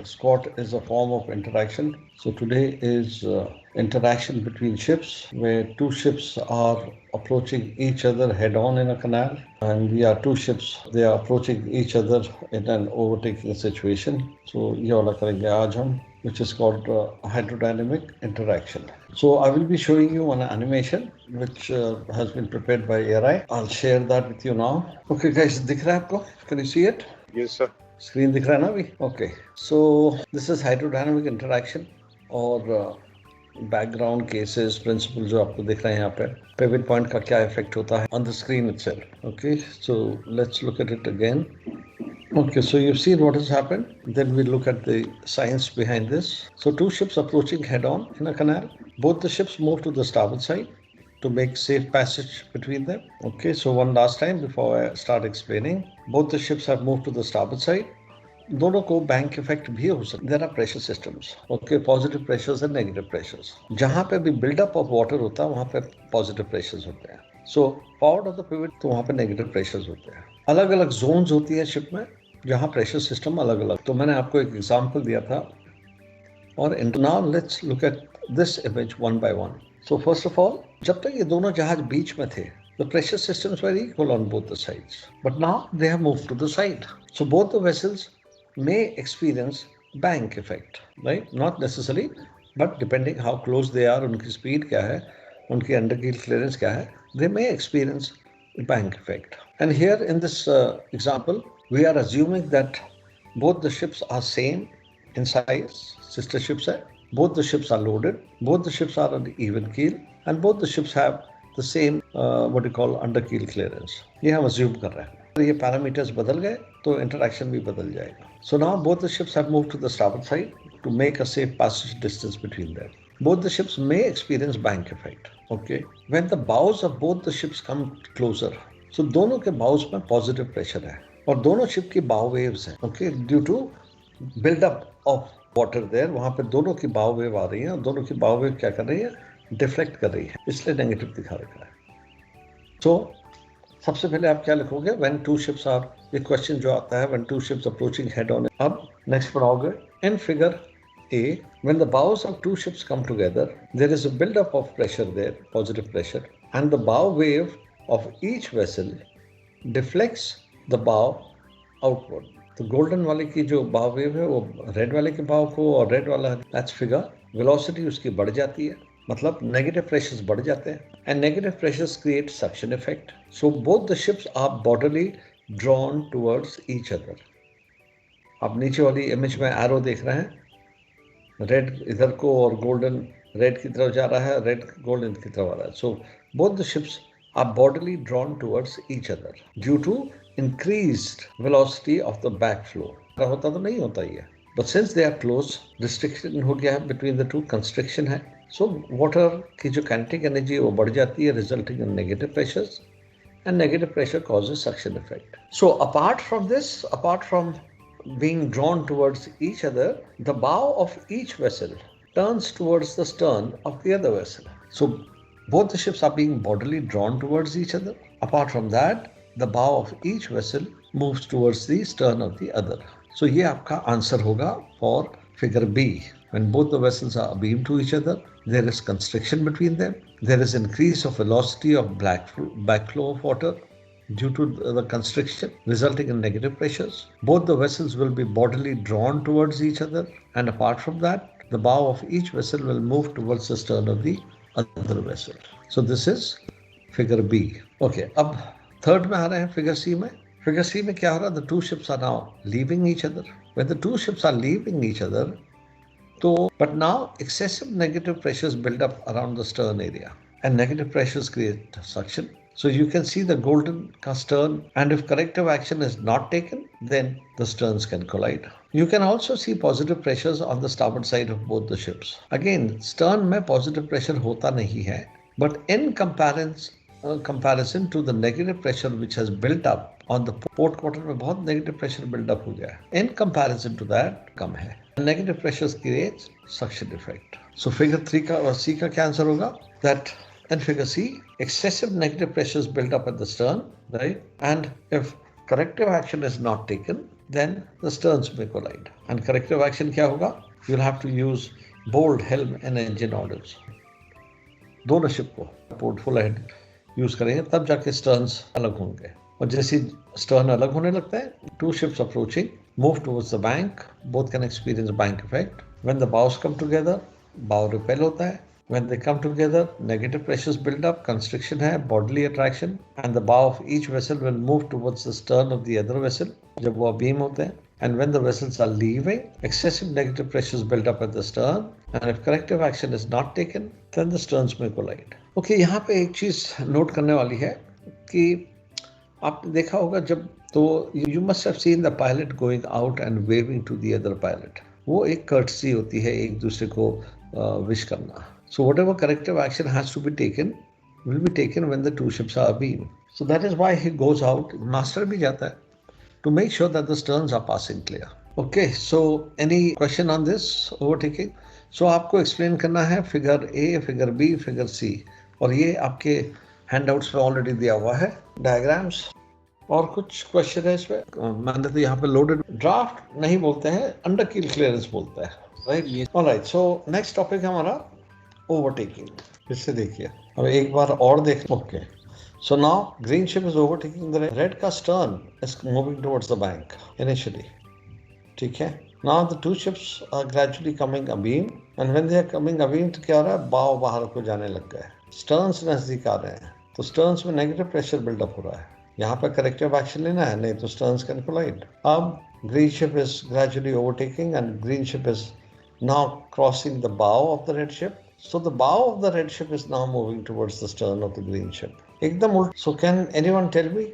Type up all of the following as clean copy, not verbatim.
Squat is a form of interaction. So today is interaction between ships, where two ships are approaching each other head on in a canal, and we are two ships. They are approaching each other in an overtaking situation. So ये वाला करेंगे आज हम, which is called hydrodynamic interaction. So I will be showing you an animation which has been prepared by AI. I'll share that with you now. Okay guys, दिख रहा है आपको? Can you see it? Yes, sir. Screen दिख रहा है ना अभी? Okay, so this is hydrodynamic interaction और बैकग्राउंड केसेस प्रिंसिपल जो आपको दिख रहे हैं यहाँ पे, पिवट पॉइंट का क्या इफेक्ट होता है on the screen itself. Okay, so let's look at it again. Okay, so you've seen what has happened. Then we look at the science behind this. So two ships approaching head-on in a canal. Both the ships move to the starboard side to make safe passage between them. Okay, so one last time before I start explaining. Both the ships have moved to the starboard side. दोनों को bank effect भी हो सकता है. There are pressure systems. Okay, positive pressures and negative pressures. जहां पे भी buildup of water होता है वहां पे पॉजिटिव प्रेशर्स होते हैं. So forward of the pivot तो वहां पे नेगेटिव प्रेशर्स होते हैं. अलग अलग जोन्स होती है शिप में जहां प्रेशर सिस्टम अलग अलग. तो मैंने आपको एक एग्जांपल दिया था. और now let's look at this image one by one. So first of all, जब तक ये दोनों जहाज बीच में थे, the pressure systems were equal on both the sides. But now they have moved to the side. So both the vessels may experience bank effect, right? Not necessarily, but depending how close they are, उनकी speed क्या है, उनकी underkeel clearance क्या है, they may experience bank effect. And here in this example, we are assuming that both the ships are same in size, sister ships है, both the ships are loaded, both the ships are on the even keel, and both the ships have the same what you call underkeel clearance. ये हम assume कर रहे हैं. ये parameters बदल गए तो interaction भी बदल जाएगा. So now both the ships have moved to the starboard side to make a safe passage distance between them. Both the ships may experience bank effect. Okay, when the bows of both the ships come closer, so दोनों के bows में positive pressure है और दोनों ship की bow waves हैं. Okay, due to build up of water there, वहाँ पे दोनों की bow wave आ रही है और दोनों की bow wave क्या कर रही है, डिफ्लेक्ट कर रही है, इसलिए नेगेटिव दिखा रखा है. तो सबसे पहले आप क्या लिखोगे, व्हेन टू शिप्स आर, ये क्वेश्चन जो आता है when two ships approaching head on. अब नेक्स्ट पढ़ाओगे in figure A, when the bows of two ships come together there is a buildup of pressure there, positive pressure, and the bow wave of each vessel deflects the bow outward. तो golden वाले की जो बाउ wave है वो red वाले के बाउ को, और रेड वाला दैट्स फिगर, वेलोसिटी उसकी बढ़ जाती है, मतलब नेगेटिव प्रेशर्स बढ़ जाते हैं. And negative pressures create suction effect. So both the ships are bodily drawn towards each other. आप नीचे वाली इमेज में एरो देख रहे हैं, रेड इधर को और गोल्डन रेड की तरफ जा रहा है, रेड गोल्डन की तरफ आ रहा है. So both the ships are bodily drawn towards each other due to increased velocity of the back flow. होता तो नहीं होता ये, but since they are close, restriction हो गया है बिटवीन द टू, कंस्ट्रिक्शन है. So water की जो kinetic energy है वो बढ़ जाती है, resulting in negative pressures, and negative pressure causes suction effect. So apart from this, apart from being drawn towards each other, the bow of each vessel turns towards the stern of the other vessel. So both the ships are being bodily drawn towards each other. Apart from that, the bow of each vessel moves towards the stern of the other. So ये आपका answer होगा for figure B. When both the vessels are abeam to each other, there is constriction between them. There is increase of velocity of backflow of water due to the constriction, resulting in negative pressures. Both the vessels will be bodily drawn towards each other, and apart from that, the bow of each vessel will move towards the stern of the other vessel. So this is figure B. Okay, अब third में आ रहे हैं figure C में. Figure C में क्या हो रहा है? The two ships are now leaving each other. When the two ships are leaving each other, but now excessive negative pressures build up around the stern area, and negative pressures create suction. So you can see the golden stern, and if corrective action is not taken, then the sterns can collide. You can also see positive pressures on the starboard side of both the ships. Again, stern में positive pressure होता नहीं है, but in comparison to the negative pressure which has built up on the port quarter में बहुत negative pressure build up हो गया है. In comparison to that, कम है. Negative pressures creates suction effect. So figure 3 का और C का क्या आंसर होगा? That in figure C, excessive negative pressures build up at the stern, right? And if corrective action is not taken, then the sterns may collide. And corrective action क्या होगा? You'll have to use bold, helm and engine orders. दोनों ship को port full head use करेंगे, तब जाके Sterns अलग होंगे. और जैसे स्टर्न अलग होने लगता है, two ships approaching move towards the bank, both can experience bank effect. When the bows come together, bow repel होता है. When they come together, negative pressures build up, constriction है, bodily attraction, and the bow of each vessel will move towards the stern of the other vessel. जब वो अबीम होते हैं, and when the vessels are leaving, excessive negative pressures build up at the stern, and if corrective action is not taken, then the sterns may collide. Okay, यहाँ पे एक चीज note करने वाली है कि आपने देखा होगा जब तो you must have seen the pilot going out and waving to the other pilot. वो एक courtesy होती है, एक दूसरे को wish करना. So whatever corrective action has to be taken will be taken when the two ships are abeam. So that is why he goes out, master भी जाता है, to make sure that the sterns are passing clear. Okay, so any question on this overtaking? So आपको explain करना है figure A, figure B, figure C, और ये आपके handouts पे already दिया हुआ है diagrams. और कुछ क्वेश्चन है इसमें? मैंने तो यहाँ पे लोडेड ड्राफ्ट नहीं बोलते हैं, अंडर कील क्लियरेंस बोलता है, right? Alright, so next topic हमारा ओवरटेकिंग. इससे देखिए अब एक बार और देख. Okay, so now green ship is overtaking the red का stern is moving towards the bank initially. ठीक है, now the two ships are gradually coming abeam, and when they are coming abeam तो क्या हो रहा है, बाव बाहर को जाने लग गए, स्टर्न्स नजदीक आ रहे हैं, तो स्टर्न्स में नेगेटिव प्रेशर बिल्डअप हो रहा है. यहाँ पे करेक्टिव एक्शन लेना है, नहीं तो स्टर्न्स कैन कोलाइड. अब green ship is gradually overtaking and green ship is now crossing the bow of the red ship. So the bow of the red ship is now moving towards the stern of the green ship. Ekdam ult. So can anyone tell me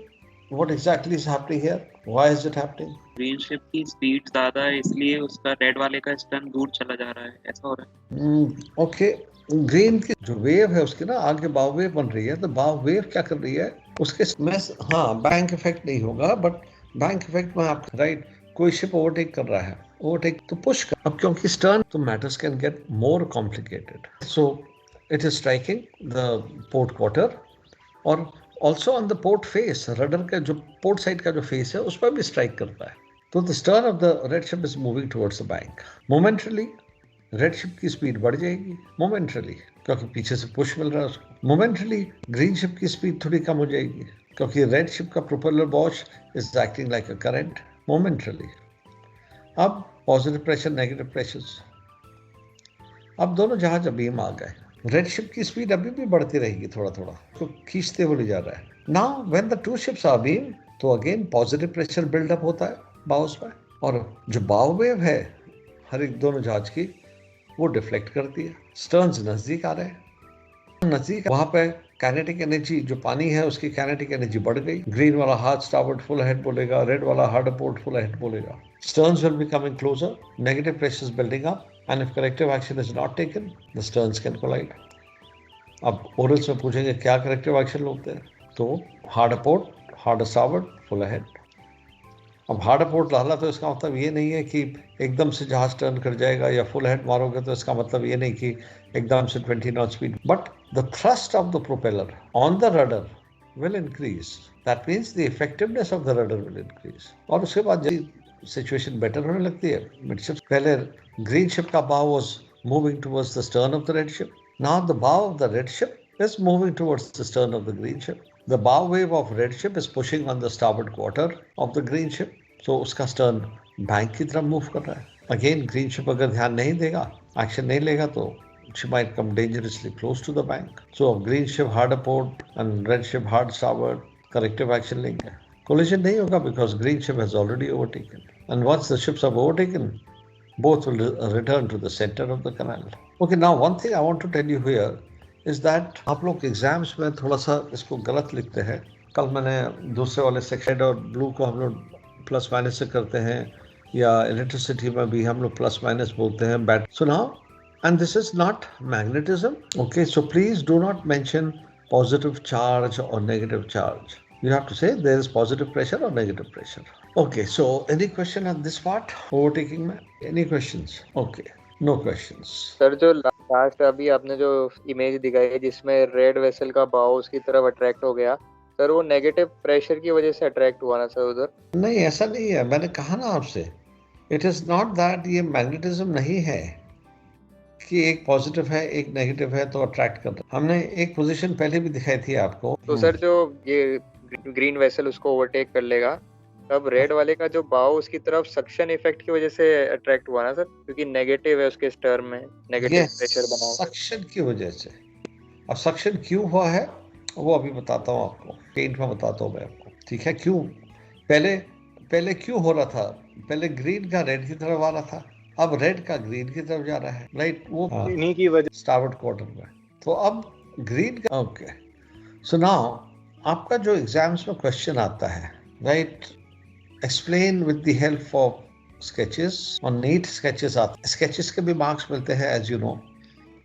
what exactly is happening here? Why is it happening? Green ship की speed ज्यादा है, इसलिए उसका red वाले का stern दूर चला जा रहा है, ऐसा हो रहा है. Okay. ग्रीन की जो वेव है उसकी ना आगे बाव वेव बन रही है, तो बाव वेव क्या कर रही है उसके में, हाँ बैंक इफेक्ट नहीं होगा, बट बैंक इफेक्ट में आप राइट, कोई शिप ओवरटेक कर रहा है, ओवरटेक तो पुश कर. अब क्योंकि स्टर्न तो matters can get more complicated, so it is striking the port quarter और also on the port face. Rudder का जो पोर्ट साइड का जो फेस है उस पर भी स्ट्राइक करता है. तो the stern of the red ship is moving towards the bank. Momentarily red ship की स्पीड बढ़ जाएगी, मोमेंटली, क्योंकि पीछे से पुश मिल रहा है उसको. मोमेंटली ग्रीन शिप की स्पीड थोड़ी कम हो जाएगी, क्योंकि रेड शिप का propeller wash is acting like a current, momentarily. अब पॉजिटिव प्रेशर, नेगेटिव प्रेशर्स, अब दोनों जहाज अबीम आ गए. रेड शिप की स्पीड अभी भी बढ़ती रहेगी, थोड़ा थोड़ा तो खींचते हुए ले जा रहा है. Now when the two ships are abeam, तो अगेन पॉजिटिव प्रेशर बिल्डअप होता है बाउस पर, और जो बाव वेव है हर एक दोनों जहाज की वो डिफ्लेक्ट करती है. स्टर्न्स नजदीक आ रहे हैं, नजदीक, वहां पे काइनेटिक एनर्जी जो पानी है उसकी काइनेटिक एनर्जी बढ़ गई. ग्रीन वाला हार्ड स्टारबोर्ड फुल हेड बोलेगा, रेड वाला हार्ड पोर्ट फुल हेड बोलेगा. Sterns will be coming closer, negative pressures building up, and if corrective action is not taken the sterns can collide. अब orals में पूछेंगे क्या corrective action होते हैं, तो hard port, hard starboard, full head. अब hard port डाला तो इसका मतलब ये नहीं है कि एकदम से जहाज टर्न कर जाएगा, या फुल हेड मारोगे तो इसका मतलब ये नहीं कि एकदम से 20 not speed, but the thrust of the propeller on the rudder will increase. That means the effectiveness of the rudder will increase. और उसके बाद जब सिचुएशन बेटर होने लगती है, मिडशिप, पहले ग्रीन शिप का bow was moving towards the stern of the red ship. Now the bow of the red ship is moving towards the stern of the green ship. The bow wave of red ship is pushing on the starboard quarter of the green ship. So उसका stern bank की तरफ move कर रहा है. Again green ship अगर ध्यान नहीं देगा, एक्शन नहीं लेगा, तो she might come dangerously close to the bank. So green ship hard port and red ship hard starboard, corrective action लेंगे. Collision नहीं होगा because green ship has already overtaken. And once the ships have overtaken, both will return to the center of the canal. Okay, now one thing I want to tell you here is that आप लोग exams में थोड़ा सा इसको गलत लिखते हैं. कल मैंने दूसरे वाले सेक्शन और ब्लू को हम लोग प्लस माइनस से करते हैं, या इलेक्ट्रिसिटी में भी हम लोग प्लस माइनस बोलते हैं, but. So now, and this is not magnetism. Okay, so please do not mention positive charge और negative charge. You have to say there is positive pressure or negative pressure. Okay, so any question on this part? Overtaking में? Any questions? Okay, no questions. Sir जो last अभी आपने जो image दिखाई है जिसमें red vessel का बाव उसकी तरफ अट्रैक्ट हो गया, सर वो नेगेटिव प्रेशर की वजह से अट्रैक्ट हुआ ना सर उधर। नहीं, ऐसा नहीं है, मैंने कहा ना आपसे, इट इज नॉट दैट ये मैग्नेटिज्म नहीं है कि एक पॉजिटिव है एक नेगेटिव है तो अट्रैक्ट कर रहा है। हमने एक पोजीशन पहले भी दिखाई थी आपको। तो सर जो ये ग्रीन वेसल उसको ओवरटेक कर लेगा, तब रेड वाले का जो बाव उसकी तरफ सक्शन इफेक्ट की वजह से अट्रैक्ट हुआ ना सर, क्योंकि नेगेटिव है उसके स्टर्न में, नेगेटिव ये प्रेशर बना हुआ है। सक्शन की वजह से। अब सक्शन क्यों हुआ है वो अभी बताता हूँ आपको, पेंट में बताता हूँ मैं आपको, ठीक है। क्यों पहले पहले क्यों हो रहा था, पहले ग्रीन का रेड की तरफ आ रहा था, अब रेड का ग्रीन की तरफ जा रहा है, राइट। वो इन्हीं की वजह। स्टारबोर्ड क्वार्टर में, तो अब ग्रीन का, ओके। सो नाउ आपका जो एग्जाम्स में क्वेश्चन आता है, right, explain with the help of sketches, और नीट स्केचेस आते हैं, स्केचेस के भी मार्क्स मिलते हैं एज यू नो।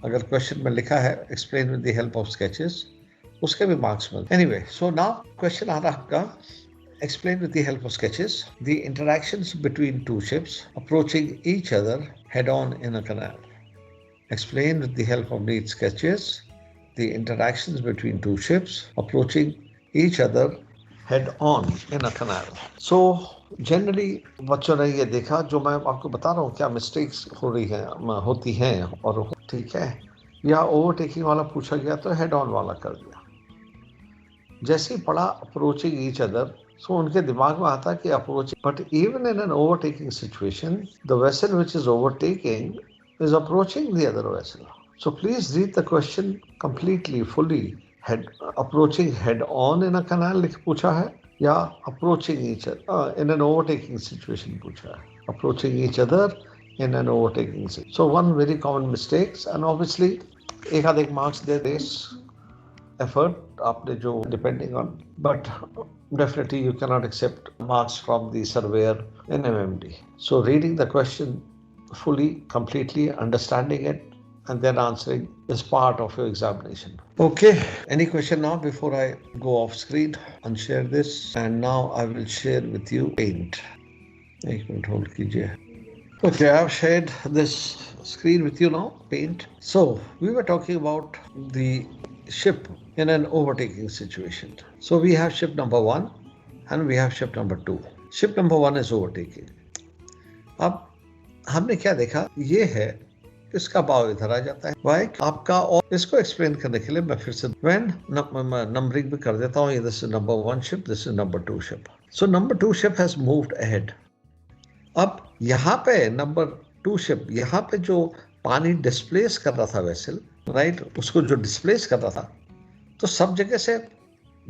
अगर क्वेश्चन में लिखा है explain with the help of sketches, उसके भी मार्क्स मिलते हैं। एनीवे, सो नाउ क्वेश्चन आ रहा है आपका, explain with the help of sketches the interactions between two ships approaching each other head on in a canal. Explain with the help of neat sketches the interactions between two ships approaching each other head on in a canal. So generally बच्चों ने ये देखा जो मैं आपको बता रहा हूँ, क्या मिस्टेक्स हो रही हैं, होती हैं, और ठीक है, या ओवरटेकिंग वाला पूछा गया तो हेड ऑन वाला कर दिया। जैसे ही पढ़ा अप्रोचिंग ईच अदर, सो उनके दिमाग में आता है कि approaching, but even in an overtaking situation the vessel which is overtaking is approaching the other vessel. So please read the question completely fully. Head approaching head on in a canal लिख पूछा है, या approaching each other in an overtaking situation पूछा है, approaching each other in an overtaking. So one very common mistakes, and obviously एक आध एक marks they this effort आपने जो depending on, but definitely you cannot accept marks from the surveyor in MMD. So reading the question fully, completely, understanding it, and then answering is part of your examination. Okay, any question now before I go off screen and share this? And now I will share with you paint. एक minute hold कीजिए. Okay, I've shared this screen with you now, paint. So we were talking about the ship in an overtaking situation. So we have ship number 1 and we have ship number 2. Ship number 1 is overtaking. अब हमने क्या देखा, ये है इसका भाव इधर आ जाता है, वाई आपका, और इसको एक्सप्लेन करने के लिए मैं फिर से व्हेन नंबरिंग भी कर देता हूँ। This is number 1 ship, this is number 2 ship. So number 2 ship has moved ahead. अब यहाँ पे नंबर 2 शिप, यहाँ पे जो पानी डिस्प्लेस कर रहा था वेसल, राइट, उसको जो डिस्प्लेस कर रहा था, तो सब जगह से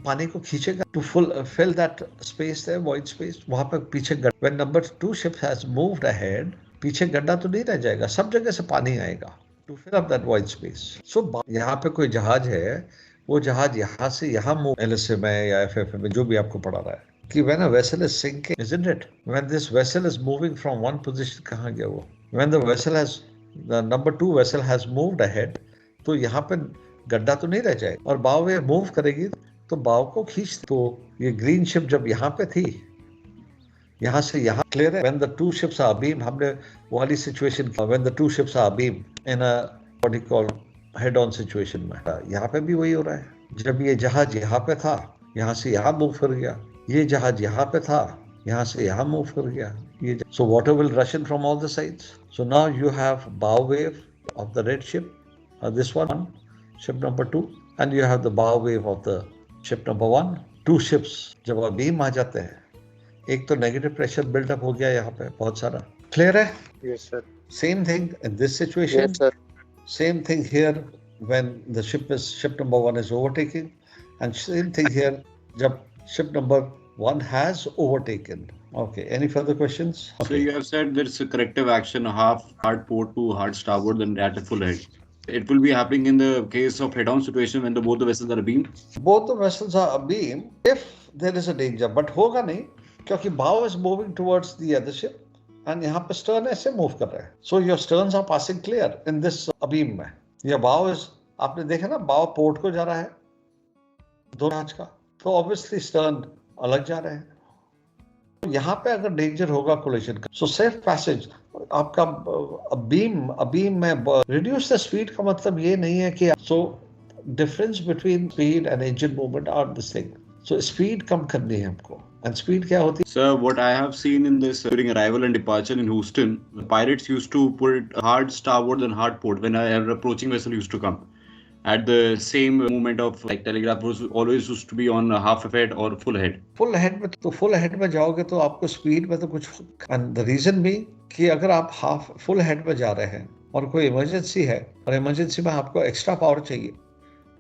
पानी को खींचेगा टू फिल दैट स्पेस है, वॉइड स्पेस, वहां पर पीछे when number 2 ship has moved ahead, पीछे गड्ढा तो नहीं रह जाएगा, सब जगह से पानी आएगा to fill up that void space. So यहाँ पे कोई जहाज है, वो जहाज यहाँ से यहाँ मूव, एलएसए में या एफएफ में जो भी आपको पढ़ा रहा है कि when a vessel is sinking, isn't it? When this vessel is moving from one position, कहाँ गया वो? When the vessel has, the number 2 vessel has moved ahead, तो यहाँ पे गड्ढा तो नहीं रह जाएगा, और बाव में मूव करेगी तो बाव को खींच, तो ये ग्रीन शिप जब यहाँ पे थी, यहाँ से यहाँ क्लियर है। When the two ships are abeam, हमने वाली situation, when the two ships are abeam in a what you call head-on situation में, यहाँ पे भी वही हो रहा है। जब ये जहाज यहाँ पे था, यहाँ से यहाँ मूव कर गया, ये जहाज यहाँ पे था, यहाँ से यहाँ मूव कर गया, ये so water will rush in from all the sides. So now you have bow wave of the red ship, this one, ship number 2, and you have the bow wave of the ship number 1. Two ships जब अबीम आ जाते हैं, एक तो negative pressure buildup हो गया यहाँ पे बहुत सारा, क्लियर है? Yes sir. Same thing in this situation. Yes sir. Same thing here when the ship number 1 is overtaking, and same thing here जब ship number 1 has overtaken. Okay, any further questions? So Okay. you have said there's a corrective action, half hard port to hard starboard, then at a full head. It will be happening in the case of head-on situation when both the vessels are abeam. Both the vessels are abeam if there is a danger, but होगा नहीं क्योंकि bow is moving towards the other ship and यहाँ पे stern ऐसे move कर रहा है. So your sterns are passing clear in this abeam में. ये bow is, आपने देखा ना, bow port को जा रहा है दो जहाज का, तो ऑब्वियसली stern अलग जा रहे हैं। यहाँ पे अगर डेंजर होगा कोलिजन का, सो सेफ पैसेज आपका अबीम में रिड्यूस द स्पीड का मतलब ये नहीं है कि, so difference between speed and engine movement are the same. So speed कम करनी है हमको, एंड स्पीड क्या होती है? Sir, what I have seen in this during arrival and departure in Houston, the pirates used to put hard starboard and hard port when an approaching vessel used to come. At the same moment of like telegraph was always used to be on half ahead or full ahead. Full head में, तो full head में जाओगे तो आपको speed में तो कुछ, and the reason भी कि अगर आप हाफ फुल हेड में जा रहे हैं और कोई इमरजेंसी है और इमरजेंसी में आपको एक्स्ट्रा पावर चाहिए,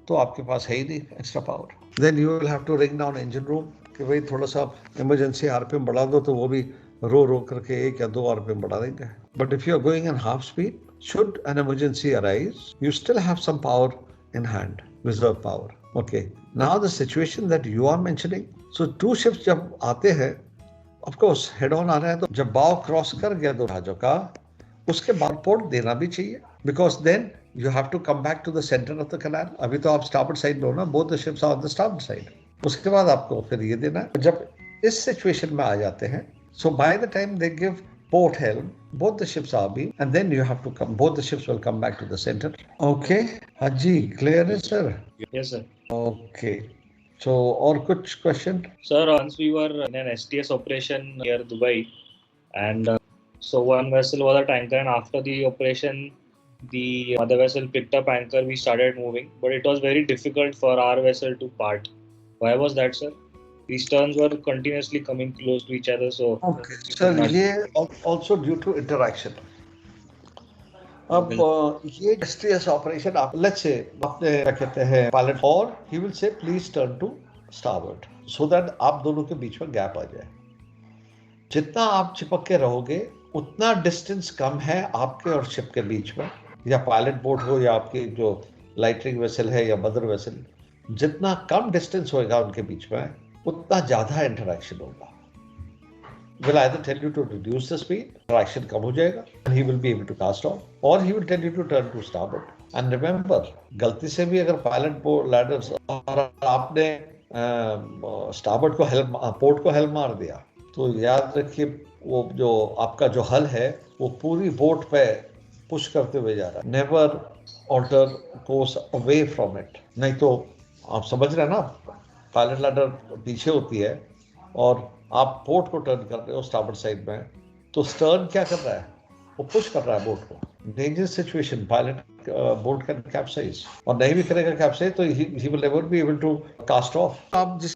तो आपके पास है ही नहीं extra power, then you will have to ring down engine room कि भाई थोड़ा सा इमरजेंसी आरपीएम बढ़ा दो, तो वो भी रो करके 1 या 2 आरपीएम बढ़ा देंगे. But if you are going in half speed, should an emergency arise, you still have some power in hand, reserve power. Okay, now the situation that you are mentioning, so two ships जब आते हैं, of course head on आ रहे हैं, तो जब बाव cross कर गया दो जहाजों का, उसके बाद पोर्ट देना भी चाहिए, because then you have to come back to the center of the canal. अभी तो आप starboard side में हो ना, both the ships are on the starboard side. उसके बाद आपको फिर ये देना है. जब इस situation में आ जाते हैं, so by the time they give port helm, both the ships are beam, and then you have to come, both the ships will come back to the center. Okay, Haji, clear is sir? Yes, sir. Okay, so और कुछ question? Sir, once we were in an STS operation near Dubai, and so one vessel was at anchor, and after the operation, the other vessel picked up anchor. We started moving, but it was very difficult for our vessel to part. Why was that, sir? These turns were continuously coming close to each other, so. Okay, sir, ये also due to interaction. अब ये STS operation, आप let's say आपने क्या कहते हैं pilot, और he will say please turn to starboard, so that आप दोनों के बीच में गैप आ जाए. जितना आप चिपक के रहोगे उतना डिस्टेंस कम है आपके और शिप के बीच में, या पायलट बोट हो या आपकी जो लाइटरिंग वेसल है या मदर वेसल, जितना कम डिस्टेंस होगा उनके बीच में उतना ज्यादा इंटरेक्शन होगा. Will either tell you to reduce the speed, interaction कम हो जाएगा, and he will be able to cast off, or he will tell you to turn to starboard. And remember, गलती से भी अगर पायलट लैडर और आपने starboard को helm, port को हेल्म मार दिया, तो याद रखिए वो जो आपका जो हल है वो पूरी बोट पे पुश करते हुए जा रहा है. Never alter course away from it, नहीं तो आप समझ रहे हैं ना, पायलट लैडर पीछे होती है और आप पोर्ट को टर्न कर रहे हो स्टारबोर्ड साइड में, तो स्टर्न क्या कर रहा है, वो पुश कर रहा है बोट को. Dangerous situation, pilot boat can capsize, और नहीं भी करेगा कैप्साइज तो he will never be able to cast of. आप जिस